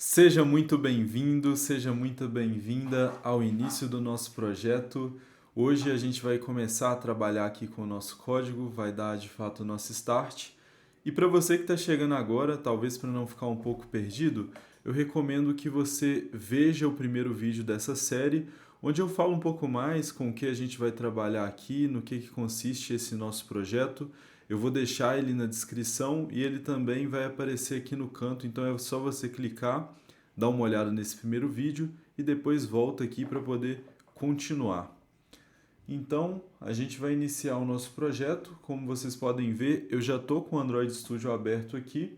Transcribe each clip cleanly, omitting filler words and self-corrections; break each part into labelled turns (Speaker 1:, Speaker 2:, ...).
Speaker 1: Seja muito bem-vindo, seja muito bem-vinda ao início do nosso projeto. Hoje a gente vai começar a trabalhar aqui com o nosso código, vai dar de fato o nosso start. E para você que está chegando agora, talvez para não ficar um pouco perdido, eu recomendo que você veja o primeiro vídeo dessa série, onde eu falo um pouco mais com o que a gente vai trabalhar aqui, no que consiste esse nosso projeto. Eu vou deixar ele na descrição e ele também vai aparecer aqui no canto, então é só você clicar, dar uma olhada nesse primeiro vídeo e depois volta aqui para poder continuar. Então, a gente vai iniciar o nosso projeto. Como vocês podem ver, eu já estou com o Android Studio aberto aqui.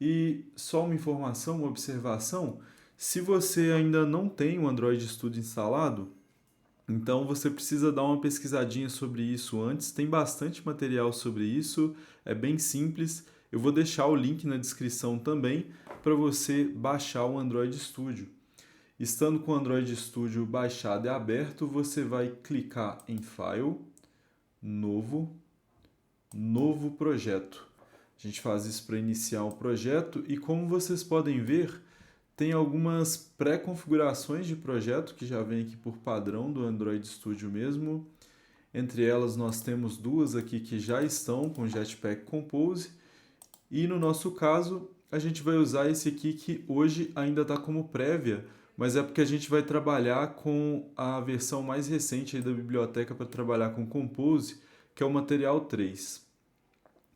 Speaker 1: E só uma informação, uma observação, se você ainda não tem o Android Studio instalado, então você precisa dar uma pesquisadinha sobre isso antes. Tem bastante material sobre isso, é bem simples. Eu vou deixar o link na descrição também para você baixar o Android Studio. Estando com o Android Studio baixado e aberto, você vai clicar em File, Novo, Novo Projeto. A gente faz isso para iniciar o projeto e, como vocês podem ver, tem algumas pré-configurações de projeto que já vem aqui por padrão do Android Studio mesmo. Entre elas nós temos duas aqui que já estão com Jetpack Compose e no nosso caso a gente vai usar esse aqui que hoje ainda está como prévia, mas é porque a gente vai trabalhar com a versão mais recente aí da biblioteca para trabalhar com Compose, que é o Material 3.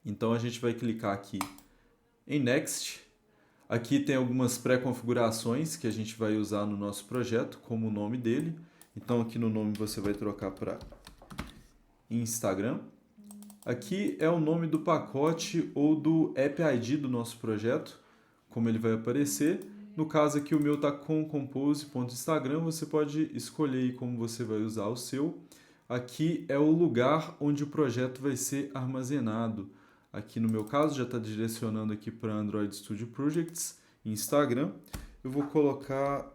Speaker 1: Então a gente vai clicar aqui em Next. Aqui tem algumas pré-configurações que a gente vai usar no nosso projeto, como o nome dele. Então aqui no nome você vai trocar para Instagram. Aqui é o nome do pacote ou do App ID do nosso projeto, como ele vai aparecer. No caso aqui o meu está com compose.instagram, você pode escolher aí como você vai usar o seu. Aqui é o lugar onde o projeto vai ser armazenado. Aqui no meu caso já está direcionando aqui para Android Studio Projects, Instagram. Eu vou colocar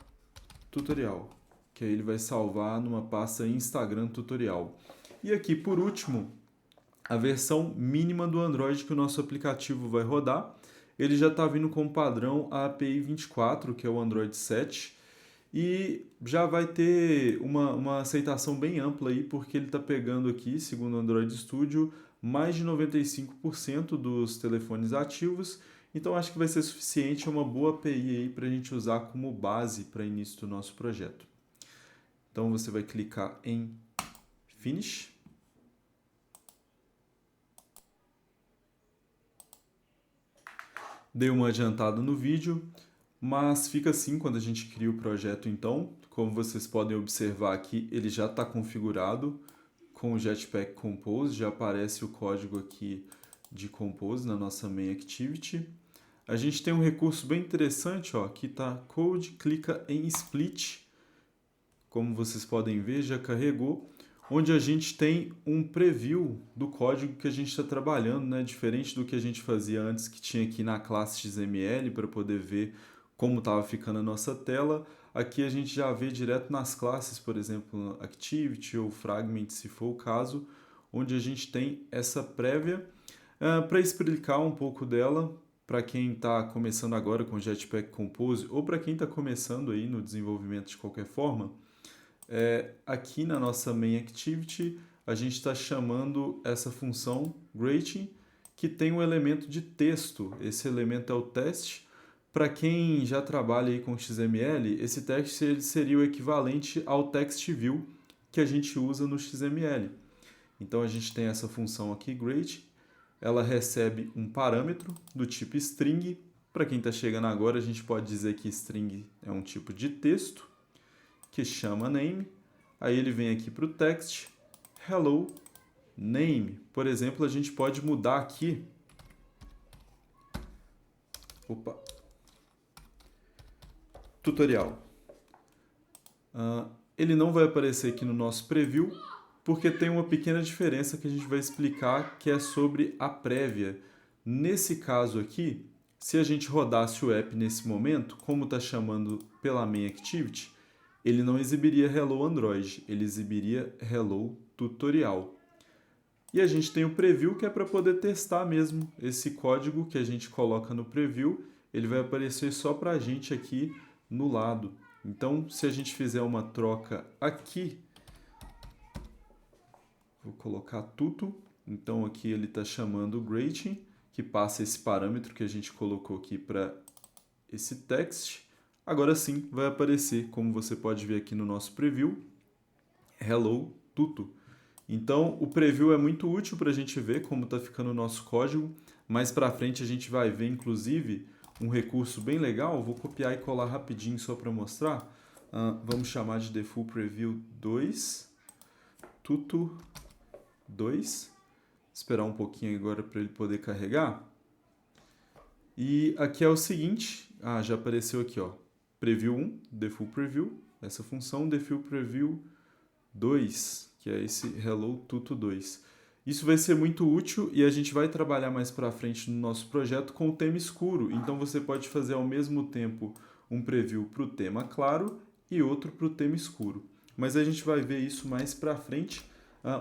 Speaker 1: tutorial, que aí ele vai salvar numa pasta Instagram tutorial. E aqui por último, a versão mínima do Android que o nosso aplicativo vai rodar. Ele já está vindo com padrão a API 24, que é o Android 7, e já vai ter uma aceitação bem ampla aí, porque ele está pegando aqui, segundo o Android Studio, mais de 95% dos telefones ativos, então acho que vai ser suficiente, é uma boa API aí para a gente usar como base para início do nosso projeto. Então você vai clicar em Finish. Dei uma adiantada no vídeo, mas fica assim quando a gente cria o projeto então. Como vocês podem observar aqui, ele já está configurado com o Jetpack Compose, já aparece o código aqui de Compose na nossa Main Activity. A gente tem um recurso bem interessante, ó, aqui está Code, clica em Split, como vocês podem ver, já carregou, onde a gente tem um preview do código que a gente está trabalhando, né? Diferente do que a gente fazia antes, que tinha aqui na classe XML para poder ver como estava ficando a nossa tela. Aqui a gente já vê direto nas classes, por exemplo, Activity ou Fragment, se for o caso, onde a gente tem essa prévia. Para explicar um pouco dela, para quem está começando agora com Jetpack Compose ou para quem está começando aí no desenvolvimento de qualquer forma, aqui na nossa Main Activity a gente está chamando essa função Greeting, que tem um elemento de texto. Esse elemento é o teste. Para quem já trabalha aí com XML, esse teste ele seria o equivalente ao text view que a gente usa no XML. Então a gente tem essa função aqui, Greeting. Ela recebe um parâmetro do tipo string. Para quem está chegando agora, a gente pode dizer que string é um tipo de texto que chama name, aí ele vem aqui para o text, hello, name. Por exemplo, a gente pode mudar aqui, tutorial. Ele não vai aparecer aqui no nosso preview, porque tem uma pequena diferença que a gente vai explicar, que é sobre a prévia. Nesse caso aqui, se a gente rodasse o app nesse momento, como está chamando pela Main Activity, ele não exibiria Hello Android, ele exibiria Hello Tutorial. E a gente tem o preview, que é para poder testar mesmo esse código que a gente coloca no preview, ele vai aparecer só para a gente aqui no lado. Então, se a gente fizer uma troca aqui, vou colocar tudo. Então, aqui ele está chamando o greeting, que passa esse parâmetro que a gente colocou aqui para esse text. Agora sim, vai aparecer, como você pode ver aqui no nosso preview, hello tutu. Então, o preview é muito útil para a gente ver como está ficando o nosso código. Mais para frente a gente vai ver, inclusive, um recurso bem legal. Vou copiar e colar rapidinho só para mostrar. Vamos chamar de default preview 2, tutu 2. Esperar um pouquinho agora para ele poder carregar. E aqui é o seguinte, já apareceu aqui, ó, preview 1, default preview, essa função, default preview 2, que é esse hello tutu 2. Isso vai ser muito útil e a gente vai trabalhar mais para frente no nosso projeto com o tema escuro. Então você pode fazer ao mesmo tempo um preview para o tema claro e outro para o tema escuro. Mas a gente vai ver isso mais para frente.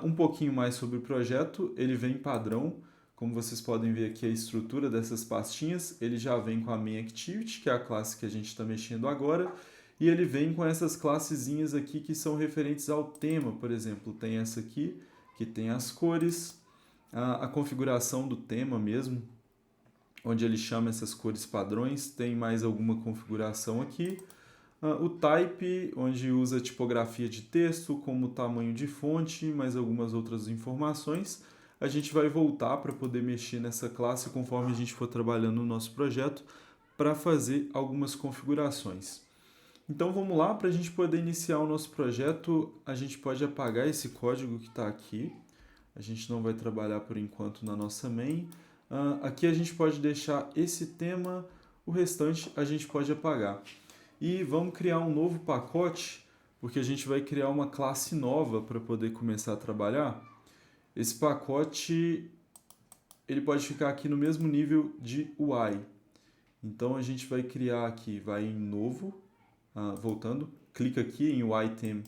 Speaker 1: Um pouquinho mais sobre o projeto, ele vem padrão, como vocês podem ver aqui a estrutura dessas pastinhas, ele já vem com a main activity, que é a classe que a gente está mexendo agora, e ele vem com essas classezinhas aqui que são referentes ao tema, por exemplo, tem essa aqui, que tem as cores, a configuração do tema mesmo, onde ele chama essas cores padrões, tem mais alguma configuração aqui, o type, onde usa tipografia de texto, como tamanho de fonte, mais algumas outras informações. A gente vai voltar para poder mexer nessa classe conforme a gente for trabalhando no nosso projeto para fazer algumas configurações. Então vamos lá, para a gente poder iniciar o nosso projeto, a gente pode apagar esse código que está aqui. A gente não vai trabalhar por enquanto na nossa main. Aqui a gente pode deixar esse tema, o restante a gente pode apagar. E vamos criar um novo pacote, porque a gente vai criar uma classe nova para poder começar a trabalhar. Esse pacote ele pode ficar aqui no mesmo nível de UI. Então a gente vai criar aqui, vai em novo, voltando, clica aqui em item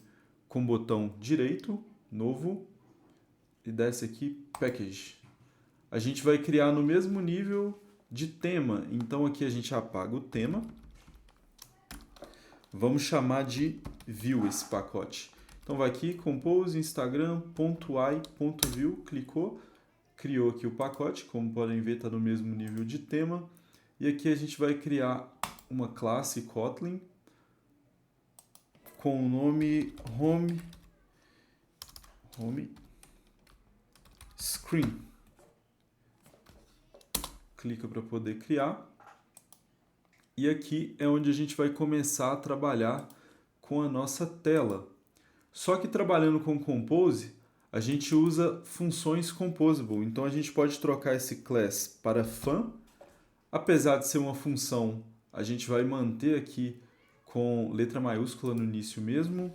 Speaker 1: com o botão direito, novo, e desce aqui package. A gente vai criar no mesmo nível de tema, então aqui a gente apaga o tema. Vamos chamar de view esse pacote. Então vai aqui, compose, instagram.i.view, clicou, criou aqui o pacote, como podem ver está no mesmo nível de tema. E aqui a gente vai criar uma classe Kotlin com o nome home screen. Clica para poder criar. E aqui é onde a gente vai começar a trabalhar com a nossa tela. Só que trabalhando com Compose, a gente usa funções composable. Então a gente pode trocar esse class para fun. Apesar de ser uma função, a gente vai manter aqui com letra maiúscula no início mesmo.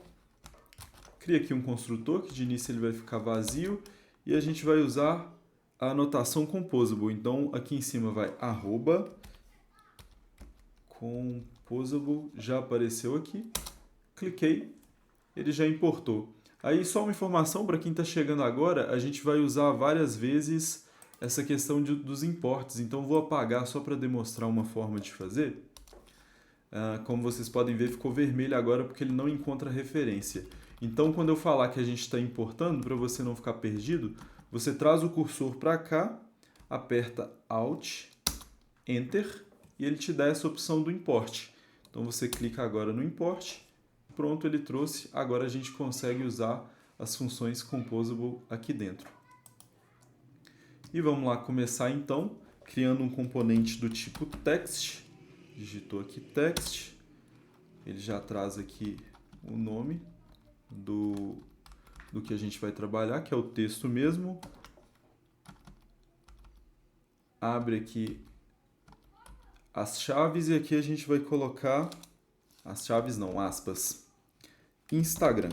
Speaker 1: Cria aqui um construtor, que de início ele vai ficar vazio. E a gente vai usar a anotação composable. Então aqui em cima vai arroba composable, já apareceu aqui, cliquei, ele já importou. Aí só uma informação para quem está chegando agora, a gente vai usar várias vezes essa questão dos importes, então vou apagar só para demonstrar uma forma de fazer. Como vocês podem ver, ficou vermelho agora porque ele não encontra referência. Então quando eu falar que a gente está importando, para você não ficar perdido, você traz o cursor para cá, aperta Alt, Enter, e ele te dá essa opção do import. Então você clica agora no import, pronto, ele trouxe, agora a gente consegue usar as funções composable aqui dentro. E vamos lá começar então, criando um componente do tipo text, digitou aqui text, ele já traz aqui o nome do que a gente vai trabalhar, que é o texto mesmo. Abre aqui as chaves e aqui a gente vai colocar, as chaves não, aspas, Instagram.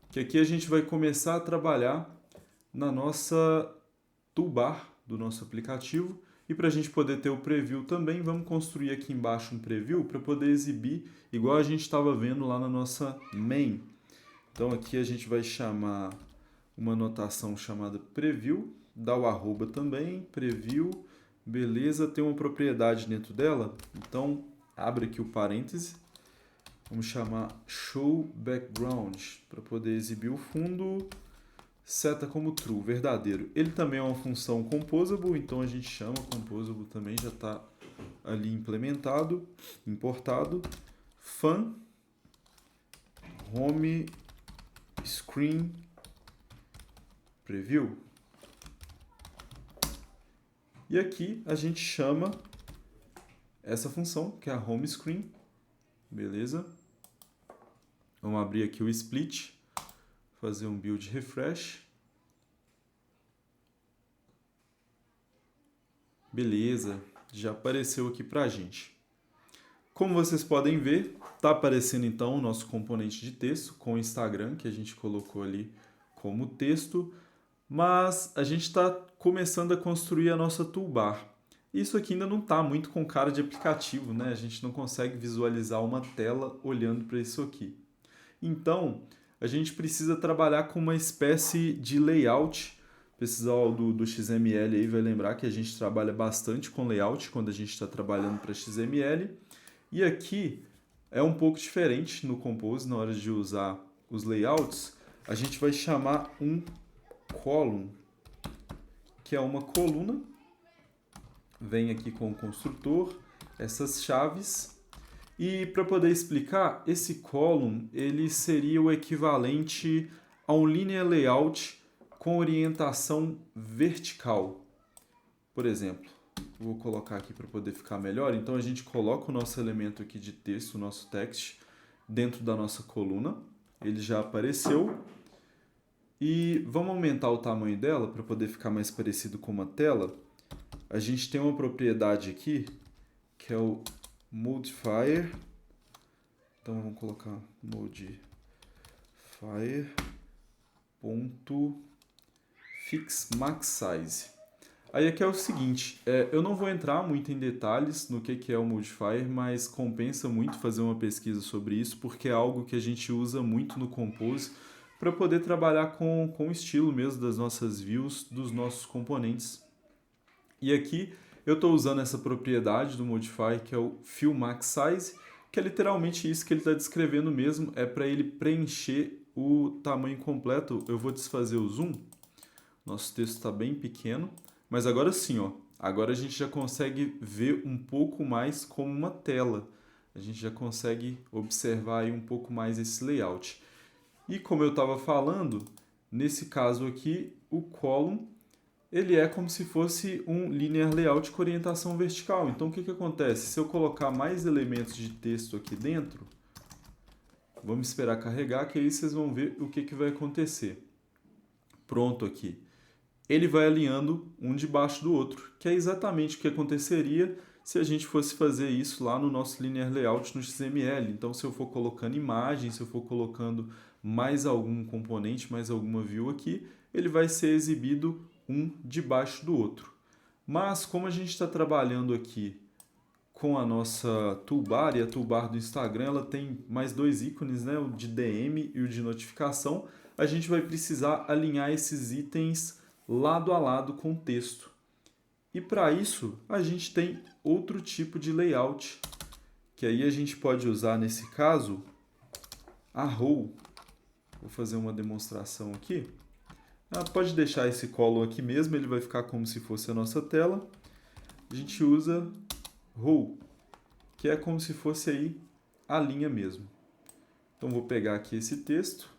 Speaker 1: Que aqui a gente vai começar a trabalhar na nossa toolbar do nosso aplicativo. E para a gente poder ter o preview também, vamos construir aqui embaixo um preview para poder exibir igual a gente estava vendo lá na nossa main. Então aqui a gente vai chamar uma anotação chamada preview, dá o arroba também, preview, Beleza, tem uma propriedade dentro dela, então abre aqui o parêntese. Vamos chamar show background para poder exibir o fundo. Seta como true, verdadeiro. Ele também é uma função composable, então a gente chama composable também, já está ali implementado, importado. Fun home screen preview. E aqui a gente chama essa função, que é a home screen. Beleza? Vamos abrir aqui o split, fazer um build refresh. Beleza, já apareceu aqui pra gente. Como vocês podem ver, está aparecendo então o nosso componente de texto com o Instagram, que a gente colocou ali como texto, mas a gente está começando a construir a nossa toolbar. Isso aqui ainda não está muito com cara de aplicativo, né? A gente não consegue visualizar uma tela olhando para isso aqui. Então, a gente precisa trabalhar com uma espécie de layout. O pessoal do XML aí vai lembrar que a gente trabalha bastante com layout quando a gente está trabalhando para XML. E aqui é um pouco diferente no Compose, na hora de usar os layouts, a gente vai chamar um column, que é uma coluna. Vem aqui com o construtor, essas chaves. E para poder explicar, esse column ele seria o equivalente a um linear layout com orientação vertical. Por exemplo, vou colocar aqui para poder ficar melhor. Então a gente coloca o nosso elemento aqui de texto, o nosso text, dentro da nossa coluna. Ele já apareceu. E vamos aumentar o tamanho dela para poder ficar mais parecido com uma tela. A gente tem uma propriedade aqui, que é o modifier. Então vamos colocar modifier.fixMaxSize. Aí aqui é o seguinte, eu não vou entrar muito em detalhes no que é o modifier, mas compensa muito fazer uma pesquisa sobre isso, porque é algo que a gente usa muito no Compose para poder trabalhar com o estilo mesmo das nossas views, dos nossos componentes. E aqui eu estou usando essa propriedade do modifier, que é o fillMaxSize, que é literalmente isso que ele está descrevendo mesmo, é para ele preencher o tamanho completo. Eu vou desfazer o zoom, nosso texto está bem pequeno, mas agora sim, ó, agora a gente já consegue ver um pouco mais como uma tela, a gente já consegue observar aí um pouco mais esse layout. E como eu estava falando, nesse caso aqui, o column ele é como se fosse um linear layout com orientação vertical. Então, o que acontece? Se eu colocar mais elementos de texto aqui dentro, vamos esperar carregar, que aí vocês vão ver o que vai acontecer. Pronto aqui. Ele vai alinhando um debaixo do outro, que é exatamente o que aconteceria se a gente fosse fazer isso lá no nosso linear layout no XML. Então, se eu for colocando imagens, se eu for colocando mais algum componente, mais alguma view aqui, ele vai ser exibido um debaixo do outro. Mas como a gente está trabalhando aqui com a nossa toolbar, e a toolbar do Instagram ela tem mais dois ícones, né? O de DM e o de notificação, a gente vai precisar alinhar esses itens lado a lado com o texto. E para isso a gente tem outro tipo de layout, que aí a gente pode usar nesse caso a row. Vou fazer uma demonstração aqui. Pode deixar esse column aqui mesmo, ele vai ficar como se fosse a nossa tela. A gente usa row, que é como se fosse aí a linha mesmo. Então vou pegar aqui esse texto,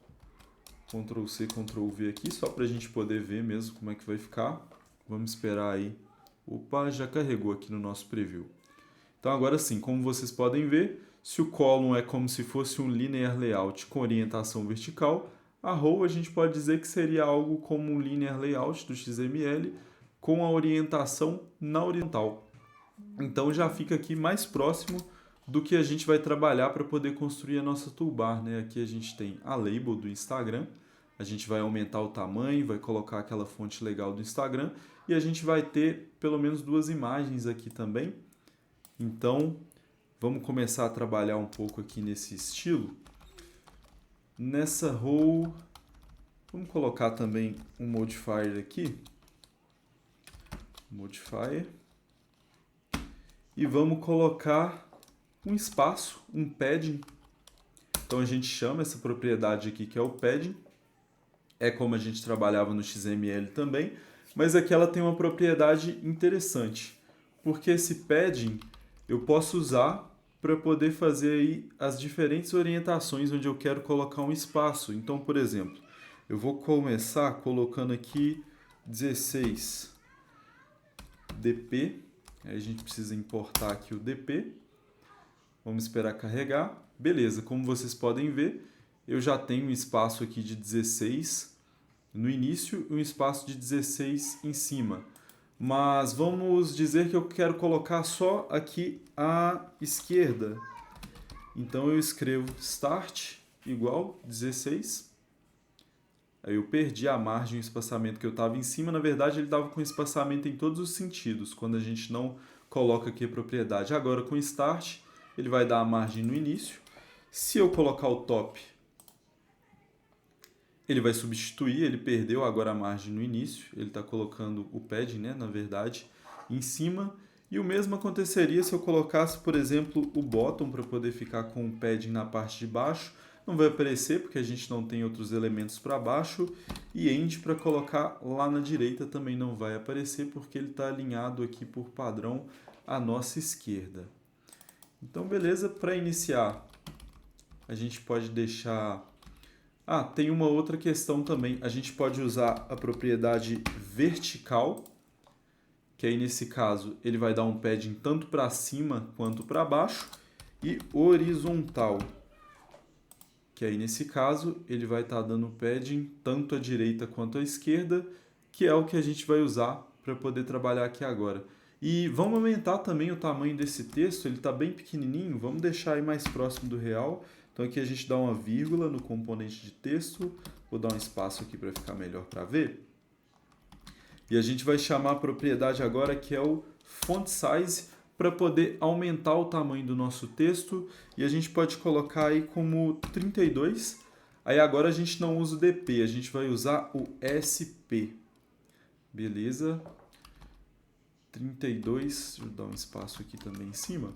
Speaker 1: Ctrl C, Ctrl V aqui, só para a gente poder ver mesmo como é que vai ficar. Vamos esperar aí. Opa, já carregou aqui no nosso preview. Então agora sim, como vocês podem ver, se o column é como se fosse um linear layout com orientação vertical, a row a gente pode dizer que seria algo como um linear layout do XML com a orientação na horizontal. Então já fica aqui mais próximo do que a gente vai trabalhar para poder construir a nossa toolbar, né? Aqui a gente tem a label do Instagram, a gente vai aumentar o tamanho, vai colocar aquela fonte legal do Instagram e a gente vai ter pelo menos duas imagens aqui também. Então vamos começar a trabalhar um pouco aqui nesse estilo. Nessa row, vamos colocar também um modifier aqui. Modifier. e vamos colocar um espaço, um padding. Então a gente chama essa propriedade aqui que é o padding, é como a gente trabalhava no XML também, mas aqui ela tem uma propriedade interessante, porque esse padding eu posso usar para poder fazer aí as diferentes orientações onde eu quero colocar um espaço. Então, por exemplo, eu vou começar colocando aqui 16 dp, aí a gente precisa importar aqui o dp, vamos esperar carregar. Beleza, como vocês podem ver, eu já tenho um espaço aqui de 16 no início e um espaço de 16 em cima. Mas vamos dizer que eu quero colocar só aqui à esquerda. Então eu escrevo start igual 16. Aí eu perdi a margem e o espaçamento que eu estava em cima. Na verdade, ele estava com espaçamento em todos os sentidos, quando a gente não coloca aqui a propriedade. Agora, com start, ele vai dar a margem no início. Se eu colocar o top, ele vai substituir, ele perdeu agora a margem no início, ele está colocando o padding, né, na verdade, em cima. E o mesmo aconteceria se eu colocasse, por exemplo, o bottom para poder ficar com o padding na parte de baixo. Não vai aparecer porque a gente não tem outros elementos para baixo. E end para colocar lá na direita também não vai aparecer porque ele está alinhado aqui por padrão à nossa esquerda. Então, beleza, para iniciar, a gente pode deixar... tem uma outra questão também. A gente pode usar a propriedade vertical, que aí nesse caso ele vai dar um padding tanto para cima quanto para baixo, e horizontal, que aí nesse caso ele vai estar dando padding tanto à direita quanto à esquerda, que é o que a gente vai usar para poder trabalhar aqui agora. E vamos aumentar também o tamanho desse texto, ele está bem pequenininho, vamos deixar aí mais próximo do real. Então aqui a gente dá uma vírgula no componente de texto, vou dar um espaço aqui para ficar melhor para ver. E a gente vai chamar a propriedade agora que é o font size para poder aumentar o tamanho do nosso texto. E a gente pode colocar aí como 32. Aí agora a gente não usa o dp, a gente vai usar o sp. Beleza? 32, deixa eu dar um espaço aqui também em cima.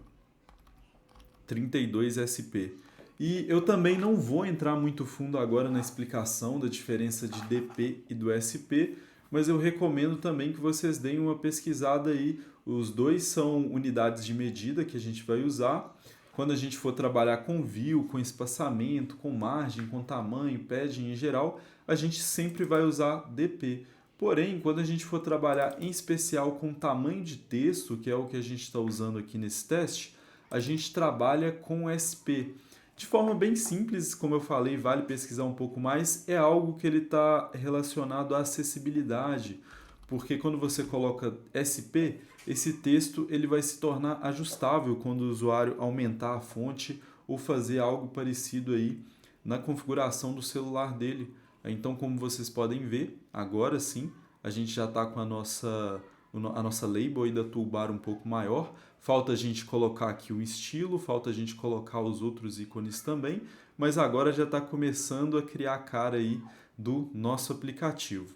Speaker 1: 32 sp. E eu também não vou entrar muito fundo agora na explicação da diferença de DP e do SP, mas eu recomendo também que vocês deem uma pesquisada aí. Os dois são unidades de medida que a gente vai usar. Quando a gente for trabalhar com view, com espaçamento, com margem, com tamanho, padding em geral, a gente sempre vai usar DP. Porém, quando a gente for trabalhar em especial com tamanho de texto, que é o que a gente está usando aqui nesse teste, a gente trabalha com SP. De forma bem simples, como eu falei, vale pesquisar um pouco mais, é algo que ele está relacionado à acessibilidade, porque quando você coloca SP, esse texto ele vai se tornar ajustável quando o usuário aumentar a fonte ou fazer algo parecido aí na configuração do celular dele. Então, como vocês podem ver, agora sim, a gente já está com a nossa label aí da toolbar um pouco maior. Falta a gente colocar aqui o estilo, falta a gente colocar os outros ícones também, mas agora já está começando a criar a cara aí do nosso aplicativo.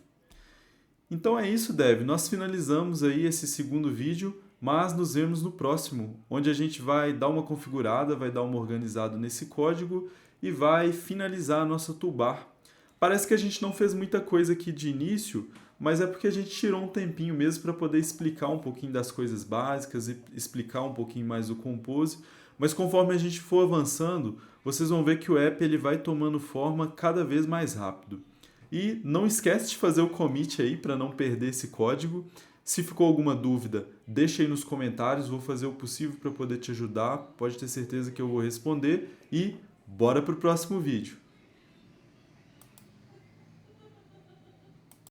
Speaker 1: Então é isso, Dev. Nós finalizamos aí esse segundo vídeo, mas nos vemos no próximo, onde a gente vai dar uma configurada, vai dar uma organizada nesse código e vai finalizar a nossa toolbar. Parece que a gente não fez muita coisa aqui de início, mas é porque a gente tirou um tempinho mesmo para poder explicar um pouquinho das coisas básicas e explicar um pouquinho mais o Compose. Mas conforme a gente for avançando, vocês vão ver que o app ele vai tomando forma cada vez mais rápido. E não esquece de fazer o commit aí para não perder esse código. Se ficou alguma dúvida, deixa aí nos comentários, vou fazer o possível para poder te ajudar. Pode ter certeza que eu vou responder e bora para o próximo vídeo.